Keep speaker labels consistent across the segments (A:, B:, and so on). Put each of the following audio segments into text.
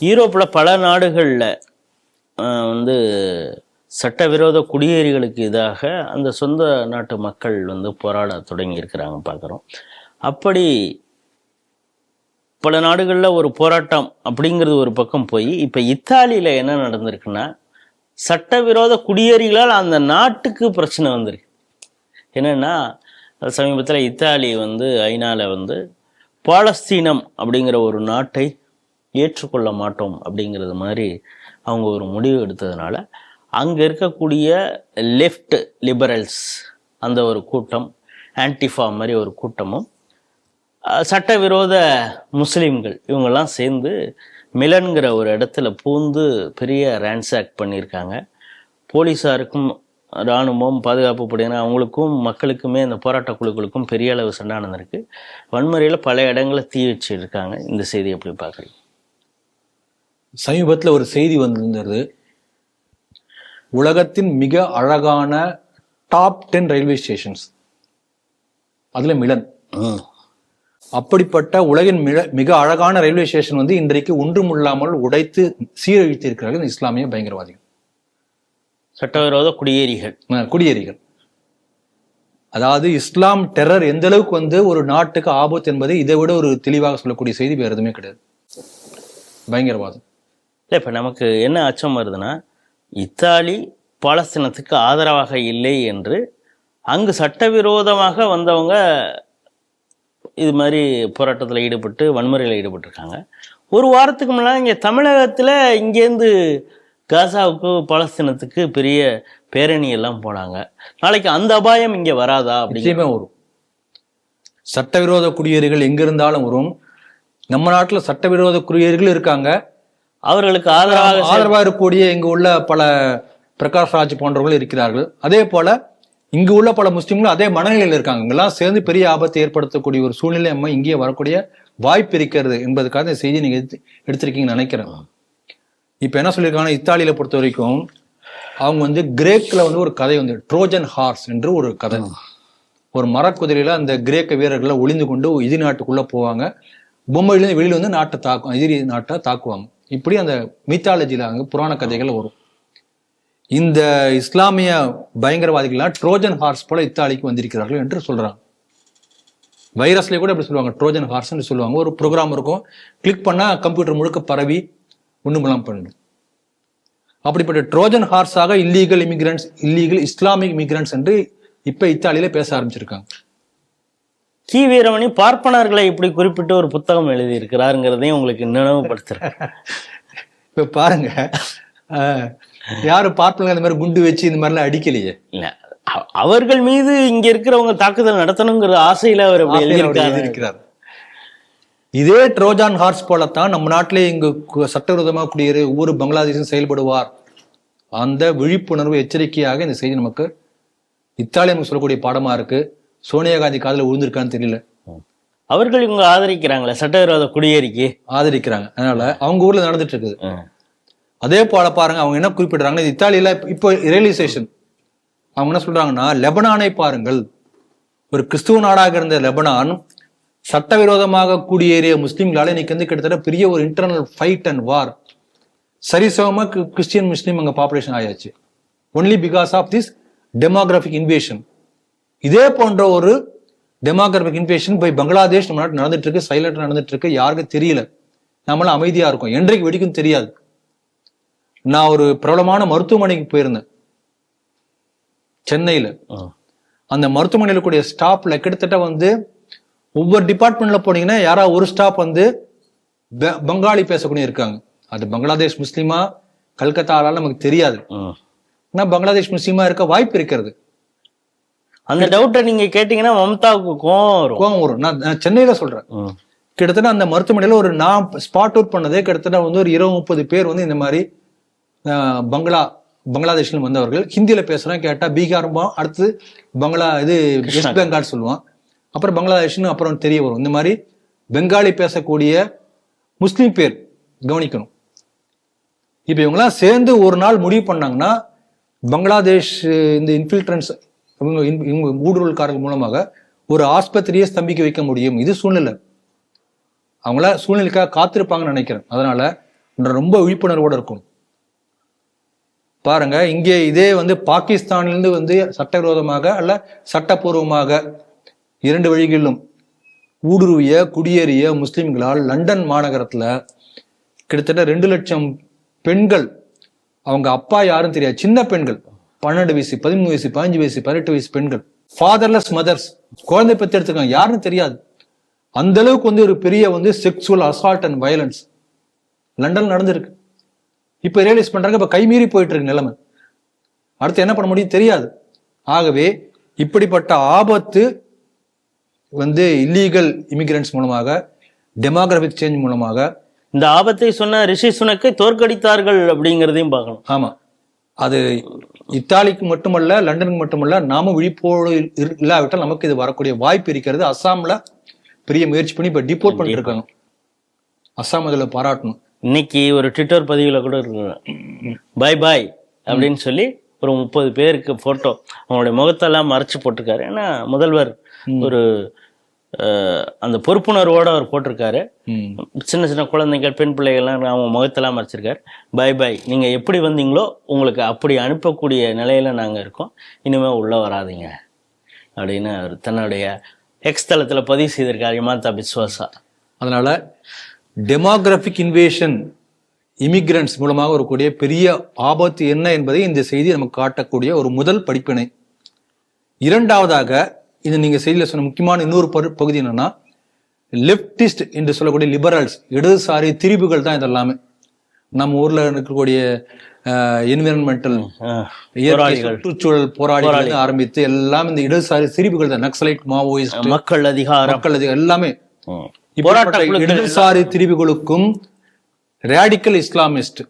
A: யூரோப்பில் பல நாடுகளில் வந்து சட்டவிரோத குடியேறிகளுக்கு எதிராக அந்த சொந்த நாட்டு மக்கள் வந்து போராட தொடங்கி இருக்கிறாங்க பார்க்குறோம். அப்படி பல நாடுகளில் ஒரு போராட்டம் அப்படிங்கிறது ஒரு பக்கம் போய் இப்போ இத்தாலியில் என்ன நடந்திருக்குன்னா, சட்டவிரோத குடியேறிகளால் அந்த நாட்டுக்கு பிரச்சனை வந்திருக்கு. என்னென்னா, சமீபத்தில் இத்தாலி வந்து ஐநாவில் வந்து பாலஸ்தீனம் அப்படிங்கிற ஒரு நாட்டை ஏற்றுக்கொள்ள மாட்டோம் அப்படிங்கிறது மாதிரி அவங்க ஒரு முடிவு எடுத்ததுனால அங்கே இருக்கக்கூடிய லெஃப்ட் லிபரல்ஸ் அந்த ஒரு கூட்டம், ஆன்டிஃபா மாதிரி ஒரு கூட்டமும், சட்டவிரோத முஸ்லீம்கள் இவங்கெல்லாம் சேர்ந்து மிலன்கிற ஒரு இடத்துல பூந்து பெரிய ரேன்சாக் பண்ணியிருக்காங்க. போலீஸாருக்கும் இராணுவம் பாதுகாப்பு படையினர் அவங்களுக்கும் மக்களுக்குமே அந்த போராட்ட குழுக்களுக்கும் பெரிய அளவு சண்டை நடந்திருக்கு. வன்முறையில் பல இடங்களை தீ வச்சிருக்காங்க. இந்த செய்தி எப்படி பார்க்குறீங்க?
B: சமீபத்தில் ஒரு செய்தி வந்திருந்தது, உலகத்தின் மிக அழகான டாப் 10 ரயில்வே ஸ்டேஷன்ஸ், அதுல மிலன். அப்படிப்பட்ட உலகின் மிக அழகான ரயில்வே ஸ்டேஷன் வந்து இன்றைக்கு ஒன்றுமில்லாமல் உடைத்து சீரழித்து இருக்கிறார்கள் இஸ்லாமிய பயங்கரவாதிகள்,
A: சட்டவிரோத குடியேறிகள்.
B: அதாவது இஸ்லாம் டெரர் எந்த அளவுக்கு வந்து ஒரு நாட்டுக்கு ஆபத்து என்பதை இதை விட ஒரு தெளிவாக சொல்லக்கூடிய செய்தி வேறு எதுவுமே கிடையாது. பயங்கரவாதம்
A: இல்லை. இப்போ நமக்கு என்ன அச்சம் வருதுன்னா, இத்தாலி பாலஸ்தீனத்துக்கு ஆதரவாக இல்லை என்று அங்கு சட்டவிரோதமாக வந்தவங்க இது மாதிரி போராட்டத்தில் ஈடுபட்டு வன்முறையில் ஈடுபட்டிருக்காங்க. ஒரு வாரத்துக்கு முன்னாடி இங்கே தமிழகத்தில் இங்கேருந்து காசாவுக்கு பாலஸ்தீனத்துக்கு பெரிய பேரணி எல்லாம் போனாங்க. நாளைக்கு அந்த அபாயம் இங்கே வராதா?
B: அப்படியுமே வரும். சட்டவிரோத குடியேறிகள் எங்க இருந்தாலும் வரும். நம்ம நாட்டில் சட்டவிரோத குடியேறிகள் இருக்காங்க,
A: அவர்களுக்கு ஆதரவாக
B: இருக்கக்கூடிய இங்கு உள்ள பல பிரகாஷ் ராஜ் போன்றவர்கள் இருக்கிறார்கள். அதே போல இங்கு உள்ள பல முஸ்லிம்களும் அதே மனநிலையில் இருக்காங்க. இங்கெல்லாம் சேர்ந்து பெரிய ஆபத்தை ஏற்படுத்தக்கூடிய ஒரு சூழ்நிலை நம்ம இங்கே வரக்கூடிய வாய்ப்பு இருக்கிறது என்பதுக்காக இந்த செய்தி நீங்க எடுத்திருக்கீங்கன்னு நினைக்கிறேன். இப்ப என்ன சொல்லியிருக்காங்கன்னா, இத்தாலியில பொறுத்த வரைக்கும் அவங்க வந்து கிரேக்கில் வந்து ஒரு கதை வந்து ட்ரோஜன் ஹார்ஸ் என்று ஒரு கதை. ஒரு மரக்குதிரையில அந்த கிரேக்க வீரர்களை ஒளிந்து கொண்டு எதிரி நாட்டுக்குள்ள போவாங்க, பொம்மையிலேருந்து வெளியில வந்து நாட்டை தாக்கும், எதிரி நாட்டை தாக்குவாங்க. இப்படி அந்த மீத்தாலஜில அங்க புராண கதைகள் வரும். இந்த இஸ்லாமிய பயங்கரவாதிகள்லாம் ட்ரோஜன் ஹார்ஸ் போல இத்தாலிக்கு வந்திருக்கிறார்கள் என்று சொல்றாங்க. வைரஸ்ல கூட எப்படி சொல்லுவாங்க, ட்ரோஜன் ஹார்ஸ் சொல்லுவாங்க. ஒரு ப்ரோக்ராம் இருக்கும், கிளிக் பண்ணா கம்ப்யூட்டர் முழுக்க பரவி ஒண்ணுமெல்லாம் பண்ணிடும். அப்படிப்பட்ட ட்ரோஜன் ஹார்ஸாக இல்லீகல் இஸ்லாமிக் இமிகிரண்ட்ஸ் என்று இப்ப இத்தாலியில பேச ஆரம்பிச்சிருக்காங்க.
A: கி வீரமணி பார்ப்பனர்களை இப்படி குறிப்பிட்டு ஒரு புத்தகம் எழுதி இருக்கிறாருங்கிறதையும் உங்களுக்கு நினைவுபடுத்துறேன்.
B: இப்ப பாருங்க, யாரும் பார்ப்பனர்கள் இந்த மாதிரி குண்டு வச்சு இந்த மாதிரிலாம் அடிக்கலையே.
A: இல்ல, அவர்கள் மீது இங்க இருக்கிறவங்க தாக்குதல் நடத்தணுங்கிற ஆசையில அவர்
B: எழுதியிருக்கிறார். இதே ட்ரோஜான் ஹார்ஸ் போலத்தான் நம்ம நாட்டிலே இங்கு சட்டவிரோதமாக குடியேறி ஒவ்வொரு பங்களாதேஷும் செயல்படுவார். அந்த விழிப்புணர்வு எச்சரிக்கையாக இந்த செய்தி நமக்கு இத்தாலி நமக்கு சொல்லக்கூடிய பாடமா இருக்கு. சோனியா காந்தி காதுல விழுந்திருக்கான்னு தெரியல.
A: அவர்கள் இவங்க ஆதரிக்கிறாங்களே, சட்டவிரோத குடியேறிக்கு ஆதரிக்கிறாங்க.
B: அதனால அவங்க ஊர்ல நடந்துட்டு இருக்குது. அதே போல பாருங்க, அவங்க என்ன குறிப்பிடுறாங்கன்னா, இத்தாலியில இப்போ ரியலைசேஷன் அவங்க என்ன சொல்றாங்கன்னா, லெபனானை பாருங்கள், ஒரு கிறிஸ்துவ நாடாக இருந்த லெபனான் சட்டவிரோதமாக குடியேறிய முஸ்லீம்களால இன்னைக்கு வந்து கிட்டத்தட்ட பெரிய ஒரு இன்டர்னல் ஃபைட் அண்ட் வார். சரிசமமா கிறிஸ்டியன் முஸ்லீம் அங்க பாப்புலேஷன் ஆயாச்சு, only because of this demographic invasion. இதே போன்ற ஒரு டெமோகிராபிக் இன்வேஷன் போய் பங்களாதேஷ் நம்ம நாட்டு நடந்துட்டு இருக்கு, சைலண்டா நடந்துட்டு இருக்கு, யாருக்கும் தெரியல. நம்மளாம் அமைதியா இருக்கும், என்றைக்கு வெடிக்கும் தெரியாது. நான் ஒரு பிரபலமான மருத்துவமனைக்கு போயிருந்தேன் சென்னையில. அந்த மருத்துவமனையில கூடிய ஸ்டாப்ல கிட்டத்தட்ட வந்து ஒவ்வொரு டிபார்ட்மெண்ட்ல போனீங்கன்னா யாராவது ஒரு ஸ்டாப் வந்து பங்காளி பேசக்கூடிய இருக்காங்க. அது பங்களாதேஷ் முஸ்லீமா கல்கத்தால நமக்கு தெரியாது, ஆனா பங்களாதேஷ் முஸ்லீமா இருக்க வாய்ப்பு இருக்கிறது.
A: அந்த டவுட்டை நீங்க கேட்டீங்கன்னா மம்தாவுக்கு கோவம் வரும்.
B: நான் சென்னையில சொல்றேன், கிட்டத்தட்ட அந்த மருத்துவமனையில ஒரு நான் ஸ்பாட் அவுட் பண்ணதே கிட்டத்தட்ட வந்து ஒரு 20-30 பேர் வந்து இந்த மாதிரி பங்களாதேஷ்ல வந்தவர்கள். ஹிந்தியில பேசுறேன், கேட்டா பீகார்பா, அடுத்து வெஸ்ட் பெங்கால் சொல்லுவான், அப்புறம் பங்களாதேஷ்னு அப்புறம் தெரிய வரும். இந்த மாதிரி பெங்காலி பேசக்கூடிய முஸ்லீம் பேர் கவனிக்கணும். இப்ப இவங்கெல்லாம் சேர்ந்து ஒரு நாள் முடிவு பண்ணாங்கன்னா, பங்களாதேஷ் இந்த இன்ஃபில்ட்ரன்ஸ் இவங்க ஊடுருவல்காரர்கள் மூலமாக ஒரு ஆஸ்பத்திரியை ஸ்தம்பிக்க வைக்க முடியும். இது சூழ்நிலை, அவங்கள சூழ்நிலைக்காக காத்திருப்பாங்கன்னு நினைக்கிறேன். அதனால என்ற ரொம்ப விழிப்புணர்வோடு இருக்கணும். பாருங்க, இங்கே இதே பாகிஸ்தானிலிருந்து சட்டவிரோதமாக அல்ல சட்டப்பூர்வமாக 2 வழிகளிலும் ஊடுருவிய குடியேறிய முஸ்லிம்களால் லண்டன் மாநகரத்துல கிட்டத்தட்ட 2 லட்சம் பெண்கள், அவங்க அப்பா யாரும் தெரியாது, சின்ன பெண்கள், 12 வயசு 13 வயசு 15 வயசு 18 வயசு பெண்கள், ஃபாதர்லெஸ் மதர்ஸ், குழந்தை பெற்று எடுத்துக்காங்க, யாருன்னு தெரியாது. அந்த அளவுக்கு ஒரு பெரிய sexual assault and violence London நடந்திருக்கு. இப்ப ரியலைஸ் பண்றாங்க, இப்ப கைமீறி போயிட்டு இருக்கு நிலைமை. அடுத்து என்ன பண்ண முடியும் தெரியாது. ஆகவே இப்படிப்பட்ட ஆபத்து இல்லீகல் இமிகிரன்ட்ஸ் மூலமாக, டெமோகிராபிக் சேஞ்ச் மூலமாக,
A: இந்த ஆபத்தை சொன்ன ரிஷி சுனக்கை தோற்கடித்தார்கள் அப்படிங்கிறதையும் பார்க்கணும்.
B: ஆமா, அது இத்தாலிக்கு மட்டுமல்ல, லண்டனுக்கு மட்டுமல்ல, நாம விழிப்போடு இல்லாவிட்டால் நமக்கு இது வரக்கூடிய வாய்ப்பு இருக்கிறது. அஸ்ஸாம்ல பெரிய முயற்சி பண்ணி இப்ப டிபோர்ட் பண்ணிட்டு இருக்காங்க. அஸ்ஸாம் அதுல பாராட்டணும்.
A: இன்னைக்கு ஒரு ட்விட்டர் பதிவுல கூட இருக்கு, பாய் பாய் அப்படின்னு சொல்லி ஒரு 30 பேருக்கு போட்டோ அவங்களுடைய முகத்தெல்லாம் மறைச்சு போட்டிருக்காரு. ஏன்னா முதல்வர் ஒரு அந்த பொறுப்புணர்வோட அவர் போட்டிருக்காரு. சின்ன சின்ன குழந்தைகள், பெண் பிள்ளைகள்லாம் அவங்க முகத்தெல்லாம் மறைச்சிருக்காரு. பாய் பாய், நீங்க எப்படி வந்தீங்களோ உங்களுக்கு அப்படி அனுப்பக்கூடிய நிலையில நாங்க இருக்கோம், இனிமே உள்ள வராதிங்க அப்படின்னு அவர் தன்னுடைய எக்ஸ் தளத்துல பதிவு செய்திருக்காரு ஹிமாந்தா பிஸ்வாசா.
B: அதனால டெமோகிராபிக் இன்வேஷன், இமிகிரன்ட்ஸ் மூலமாக வரக்கூடிய பெரிய ஆபத்து என்ன என்பதை இந்த செய்தி நமக்கு காட்டக்கூடிய ஒரு முதல் படிப்பினை. இரண்டாவதாக, இது நீங்க செய்தியில சொன்ன முக்கியமான இன்னொரு பகுதி என்னன்னா, லெப்டிஸ்ட் என்று சொல்லக்கூடிய லிபரல்ஸ், இடதுசாரி திரிபுகள் தான் இதெல்லாமே. நம்ம ஊர்ல இருக்கக்கூடிய என்விரான்மெண்டல் சுற்றுச்சூழல் போராளிகள் ஆரம்பித்து எல்லாம் இந்த இடதுசாரி திரிபுகள் தான். நக்சலைட், மாவோயிஸ்ட்,
A: மக்கள் அதிகாரம்
B: எல்லாமே இடதுசாரி திரிவுகளுக்கும் ரேடிக்கல் இஸ்லாமிஸ்ட்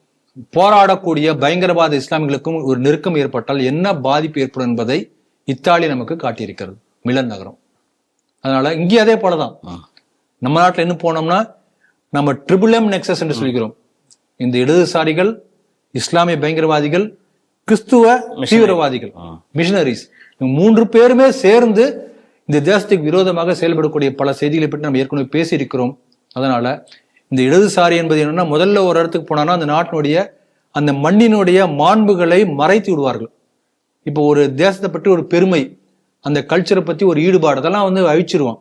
B: போராடக்கூடிய பயங்கரவாத இஸ்லாமிகளுக்கும் ஒரு நெருக்கம் ஏற்பட்டால் என்ன பாதிப்பு ஏற்படும் என்பதை இத்தாலி நமக்கு காட்டியிருக்கிறது, மிலன் நகரம். அதனால இங்கே அதே போலதான். நம்ம நாட்டில் என்ன போனோம்னா, நம்ம ட்ரிபிள் எம் நெக்சஸ் என்று சொல்கிறோம். இந்த இடதுசாரிகள், இஸ்லாமிய பயங்கரவாதிகள், கிறிஸ்துவ தீவிரவாதிகள், மிஷனரிஸ், 3 பேருமே சேர்ந்து இந்த தேசத்துக்கு விரோதமாக செயல்படக்கூடிய பல செய்திகளை பற்றி நம்ம ஏற்கனவே பேசியிருக்கிறோம். அதனால இந்த இடதுசாரி என்பது என்னன்னா, முதல்ல ஒரு இடத்துக்கு போனான்னா அந்த நாட்டினுடைய அந்த மண்ணினுடைய மாண்புகளை மறைத்து விடுவார்கள். இப்போ ஒரு தேசத்தை பற்றி ஒரு பெருமை, அந்த கல்ச்சரை பத்தி ஒரு ஈடுபாடு, அதெல்லாம் அழிச்சிருவான்.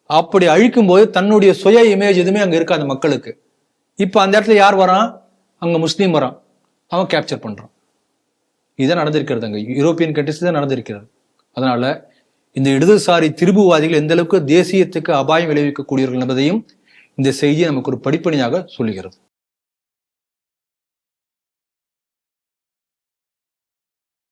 B: அப்படி அழிக்கும் போது தன்னுடைய சுய இமேஜ் எதுவுமே அங்க இருக்காது அந்த மக்களுக்கு. இப்ப அந்த இடத்துல யார் வரான்? அங்க முஸ்லீம் வரான், அவன் கேப்சர் பண்றான். இதுதான் நடந்திருக்கிறது, அங்க யூரோப்பியன் கண்ட்ரிஸ் தான் நடந்திருக்கிறது. அதனால இந்த இடதுசாரி திரிபுவாதிகள் எந்த அளவுக்கு தேசியத்துக்கு அபாயம் விளைவிக்கக்கூடியவர்கள் என்பதையும் இந்த செய்தி நமக்கு ஒரு படிப்பணியாக சொல்லுகிறது.